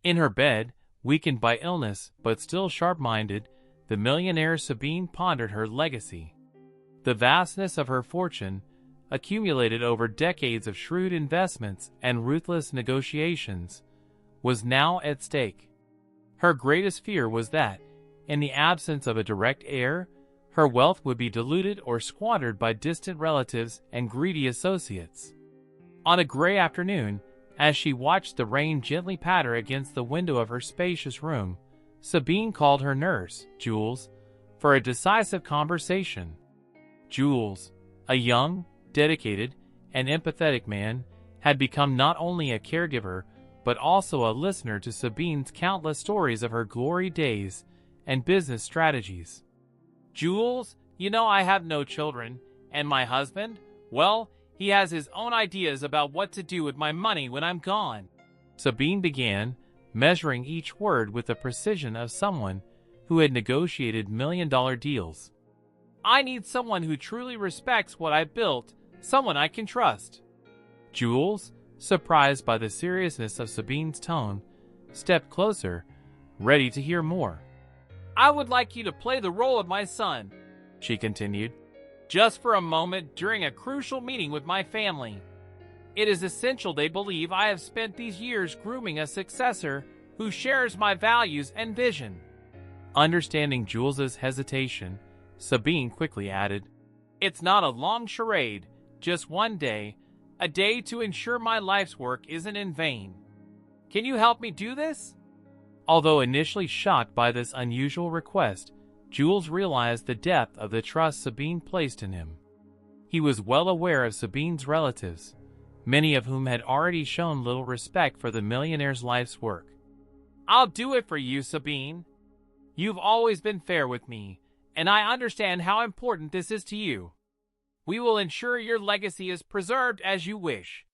In her bed, weakened by illness but still sharp-minded, the millionaire Sabine pondered her legacy. The vastness of her fortune, accumulated over decades of shrewd investments and ruthless negotiations, was now at stake. Her greatest fear was that, in the absence of a direct heir, her wealth would be diluted or squandered by distant relatives and greedy associates. On a gray afternoon, as she watched the rain gently patter against the window of her spacious room, Sabine called her nurse, Jules, for a decisive conversation. Jules, a young, dedicated, and empathetic man, had become not only a caregiver but also a listener to Sabine's countless stories of her glory days and business strategies. "Jules, you know I have no children, and my husband, well, he has his own ideas about what to do with my money when I'm gone," Sabine began, measuring each word with the precision of someone who had negotiated million-dollar deals. "I need someone who truly respects what I built, someone I can trust." Jules, surprised by the seriousness of Sabine's tone, stepped closer, ready to hear more. "I would like you to play the role of my son," she continued, "just for a moment during a crucial meeting with my family. It is essential they believe I have spent these years grooming a successor who shares my values and vision." Understanding Jules's hesitation, Sabine quickly added, "It's not a long charade, just one day, a day to ensure my life's work isn't in vain. Can you help me do this?" Although initially shocked by this unusual request, Jules realized the depth of the trust Sabine placed in him. He was well aware of Sabine's relatives, many of whom had already shown little respect for the millionaire's life's work. "I'll do it for you, Sabine. You've always been fair with me, and I understand how important this is to you. We will ensure your legacy is preserved as you wish."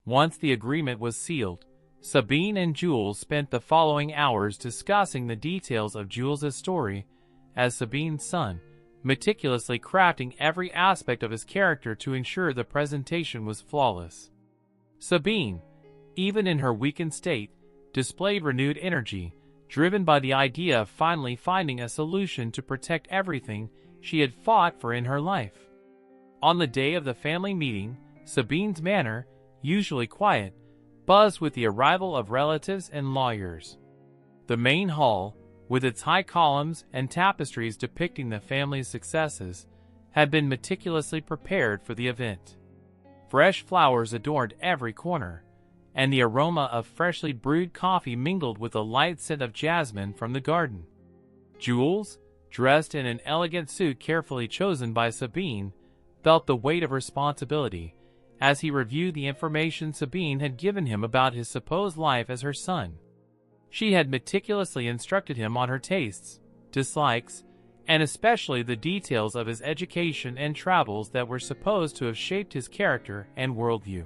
Once the agreement was sealed, Sabine and Jules spent the following hours discussing the details of Jules's story as Sabine's son, meticulously crafting every aspect of his character to ensure the presentation was flawless. Sabine, even in her weakened state, displayed renewed energy, driven by the idea of finally finding a solution to protect everything she had fought for in her life. On the day of the family meeting, Sabine's manner, usually quiet, buzzed with the arrival of relatives and lawyers. The main hall, with its high columns and tapestries depicting the family's successes, had been meticulously prepared for the event. Fresh flowers adorned every corner, and the aroma of freshly brewed coffee mingled with the light scent of jasmine from the garden. Jules, dressed in an elegant suit carefully chosen by Sabine, felt the weight of responsibility as he reviewed the information Sabine had given him about his supposed life as her son. She had meticulously instructed him on her tastes, dislikes, and especially the details of his education and travels that were supposed to have shaped his character and worldview.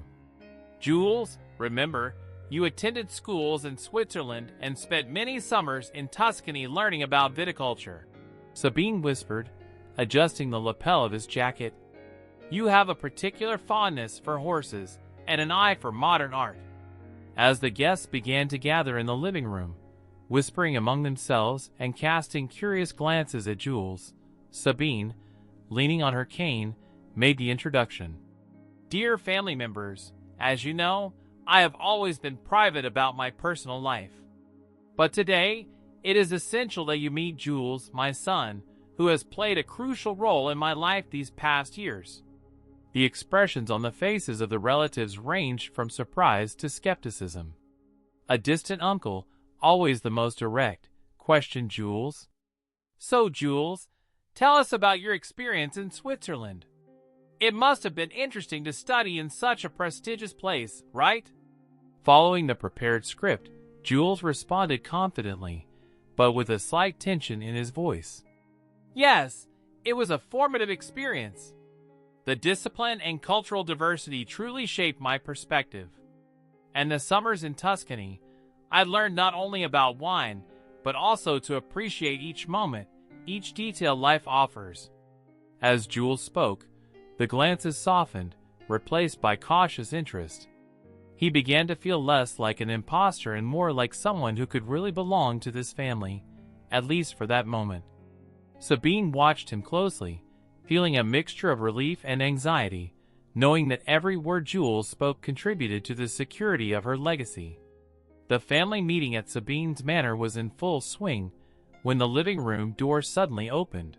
"Jules, remember, you attended schools in Switzerland and spent many summers in Tuscany learning about viticulture," Sabine whispered, adjusting the lapel of his jacket. "You have a particular fondness for horses and an eye for modern art." As the guests began to gather in the living room, whispering among themselves and casting curious glances at Jules, Sabine, leaning on her cane, made the introduction. "Dear family members, as you know, I have always been private about my personal life. But today, it is essential that you meet Jules, my son, who has played a crucial role in my life these past years." The expressions on the faces of the relatives ranged from surprise to skepticism. A distant uncle, always the most direct, questioned Jules. "So, Jules, tell us about your experience in Switzerland. It must have been interesting to study in such a prestigious place, right?" Following the prepared script, Jules responded confidently, but with a slight tension in his voice. "Yes, it was a formative experience. The discipline and cultural diversity truly shaped my perspective. And the summers in Tuscany, I learned not only about wine, but also to appreciate each moment, each detail life offers." As Jules spoke, the glances softened, replaced by cautious interest. He began to feel less like an imposter and more like someone who could really belong to this family, at least for that moment. Sabine watched him closely, feeling a mixture of relief and anxiety, knowing that every word Jules spoke contributed to the security of her legacy. The family meeting at Sabine's manor was in full swing when the living room door suddenly opened.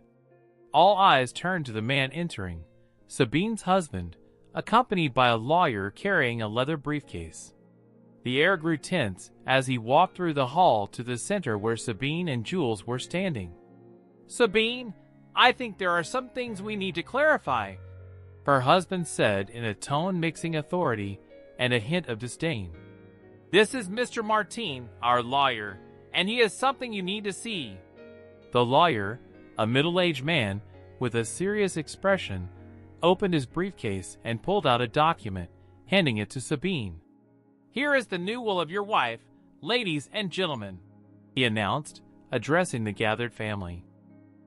All eyes turned to the man entering, Sabine's husband, accompanied by a lawyer carrying a leather briefcase. The air grew tense as he walked through the hall to the center where Sabine and Jules were standing. "Sabine, I think there are some things we need to clarify," her husband said in a tone mixing authority and a hint of disdain. "This is Mr. Martin, our lawyer, and he has something you need to see." The lawyer, a middle-aged man with a serious expression, opened his briefcase and pulled out a document, handing it to Sabine. "Here is the new will of your wife, ladies and gentlemen," he announced, addressing the gathered family.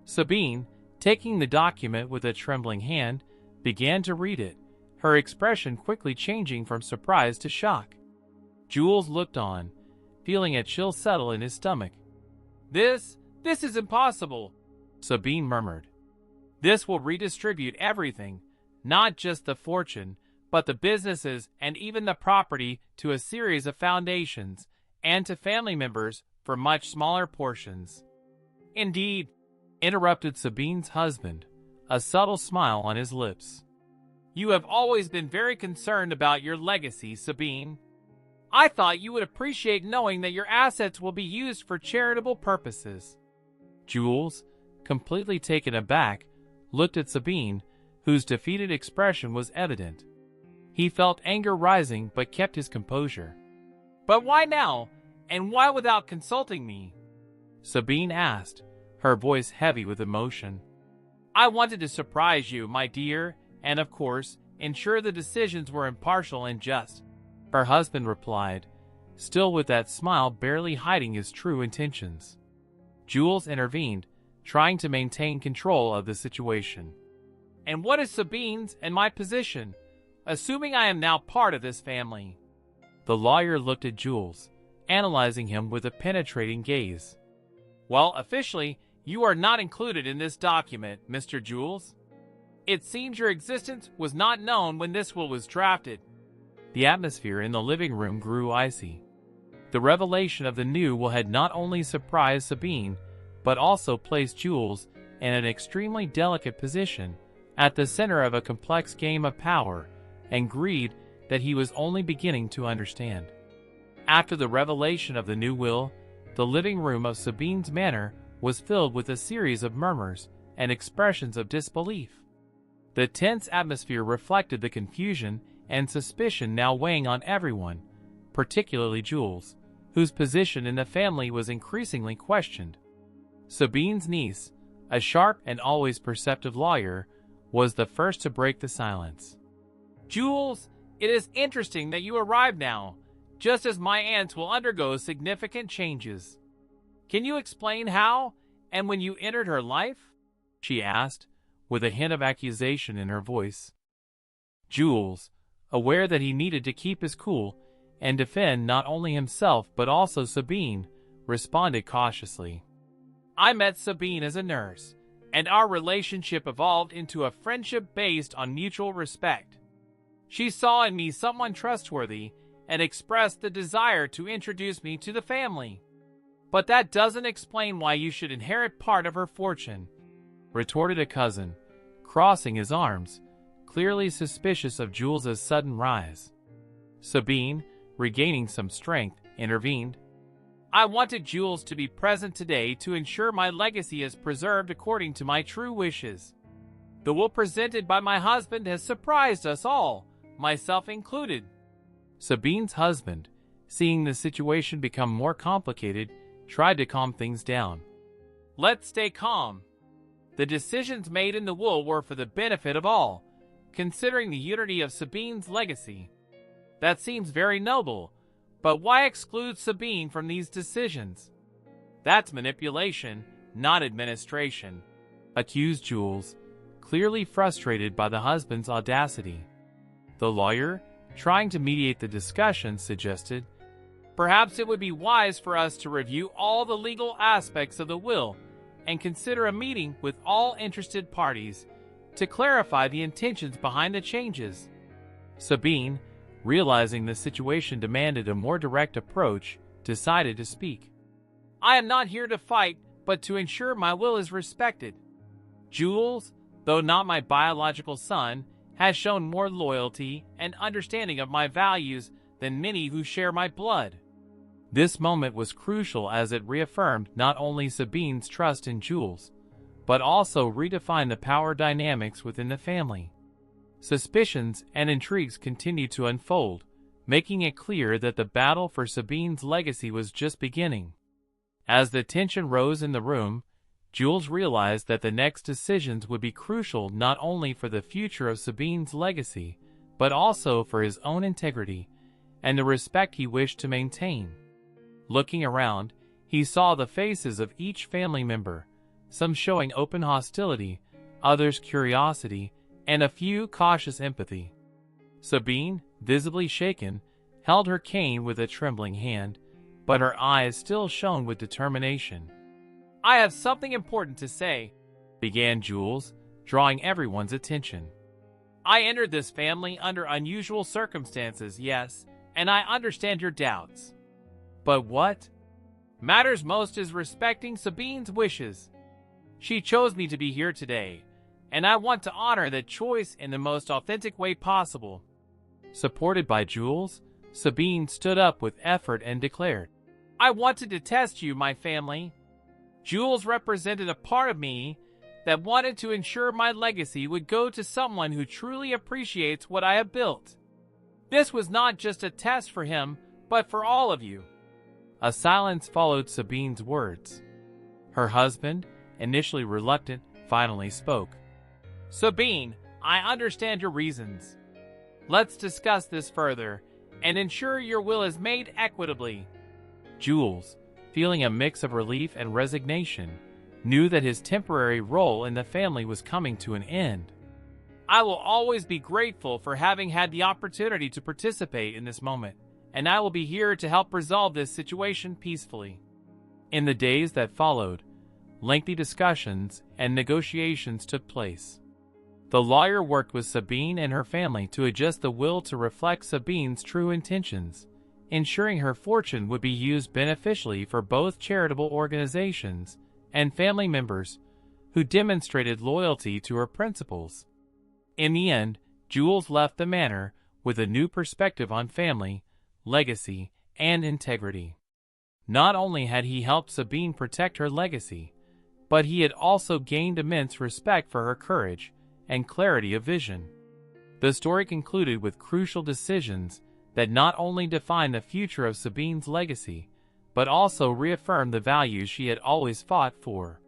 Sabine, taking the document with a trembling hand, began to read it, her expression quickly changing from surprise to shock. Jules looked on, feeling a chill settle in his stomach. This is impossible," Sabine murmured. "This will redistribute everything, not just the fortune, but the businesses and even the property to a series of foundations and to family members for much smaller portions." "Indeed," interrupted Sabine's husband, a subtle smile on his lips. "You have always been very concerned about your legacy, Sabine. I thought you would appreciate knowing that your assets will be used for charitable purposes." Jules, completely taken aback, looked at Sabine, whose defeated expression was evident. He felt anger rising but kept his composure. "But why now? And why without consulting me?" Sabine asked, her voice heavy with emotion. "I wanted to surprise you, my dear, and of course, ensure the decisions were impartial and just," her husband replied, still with that smile barely hiding his true intentions. Jules intervened, trying to maintain control of the situation. "And what is Sabine's and my position, assuming I am now part of this family?" The lawyer looked at Jules, analyzing him with a penetrating gaze. "Well, officially, you are not included in this document, Mr. Jules. It seems your existence was not known when this will was drafted." The atmosphere in the living room grew icy. The revelation of the new will had not only surprised Sabine, but also placed Jules in an extremely delicate position, at the center of a complex game of power and greed that he was only beginning to understand. After the revelation of the new will, the living room of Sabine's manor was filled with a series of murmurs and expressions of disbelief. The tense atmosphere reflected the confusion and suspicion now weighing on everyone, particularly Jules, whose position in the family was increasingly questioned. Sabine's niece, a sharp and always perceptive lawyer, was the first to break the silence. "Jules, it is interesting that you arrive now, just as my aunt will undergo significant changes. Can you explain how and when you entered her life?" she asked, with a hint of accusation in her voice. Jules, aware that he needed to keep his cool and defend not only himself but also Sabine, responded cautiously. "I met Sabine as a nurse, and our relationship evolved into a friendship based on mutual respect. She saw in me someone trustworthy and expressed the desire to introduce me to the family. But that doesn't explain why you should inherit part of her fortune," retorted a cousin, crossing his arms, clearly suspicious of Jules's sudden rise. Sabine, regaining some strength, intervened. "I wanted Jules to be present today to ensure my legacy is preserved according to my true wishes. The will presented by my husband has surprised us all, myself included." Sabine's husband, seeing the situation become more complicated, tried to calm things down. "Let's stay calm. The decisions made in the will were for the benefit of all, considering the unity of Sabine's legacy. That seems very noble, but why exclude Sabine from these decisions? That's manipulation, not administration," accused Jules, clearly frustrated by the husband's audacity. The lawyer, trying to mediate the discussion, suggested, "Perhaps it would be wise for us to review all the legal aspects of the will and consider a meeting with all interested parties to clarify the intentions behind the changes." Sabine, realizing the situation demanded a more direct approach, decided to speak. "I am not here to fight, but to ensure my will is respected. Jules, though not my biological son, has shown more loyalty and understanding of my values than many who share my blood." This moment was crucial as it reaffirmed not only Sabine's trust in Jules, but also redefined the power dynamics within the family. Suspicions and intrigues continued to unfold, making it clear that the battle for Sabine's legacy was just beginning. As the tension rose in the room, Jules realized that the next decisions would be crucial not only for the future of Sabine's legacy, but also for his own integrity and the respect he wished to maintain. Looking around, he saw the faces of each family member, some showing open hostility, others curiosity, and a few cautious empathy. Sabine, visibly shaken, held her cane with a trembling hand, but her eyes still shone with determination. "I have something important to say," began Jules, drawing everyone's attention. "I entered this family under unusual circumstances, yes, and I understand your doubts. But what matters most is respecting Sabine's wishes. She chose me to be here today, and I want to honor that choice in the most authentic way possible." Supported by Jules, Sabine stood up with effort and declared, "I wanted to test you, my family. Jules represented a part of me that wanted to ensure my legacy would go to someone who truly appreciates what I have built. This was not just a test for him, but for all of you." A silence followed Sabine's words. Her husband, initially reluctant, finally spoke. "Sabine, I understand your reasons. Let's discuss this further and ensure your will is made equitably." Jules, feeling a mix of relief and resignation, knew that his temporary role in the family was coming to an end. "I will always be grateful for having had the opportunity to participate in this moment, and I will be here to help resolve this situation peacefully." In the days that followed, lengthy discussions and negotiations took place. The lawyer worked with Sabine and her family to adjust the will to reflect Sabine's true intentions, ensuring her fortune would be used beneficially for both charitable organizations and family members who demonstrated loyalty to her principles. In the end, Jules left the manor with a new perspective on family, legacy, and integrity. Not only had he helped Sabine protect her legacy, but he had also gained immense respect for her courage and clarity of vision. The story concluded with crucial decisions that not only defined the future of Sabine's legacy, but also reaffirmed the values she had always fought for.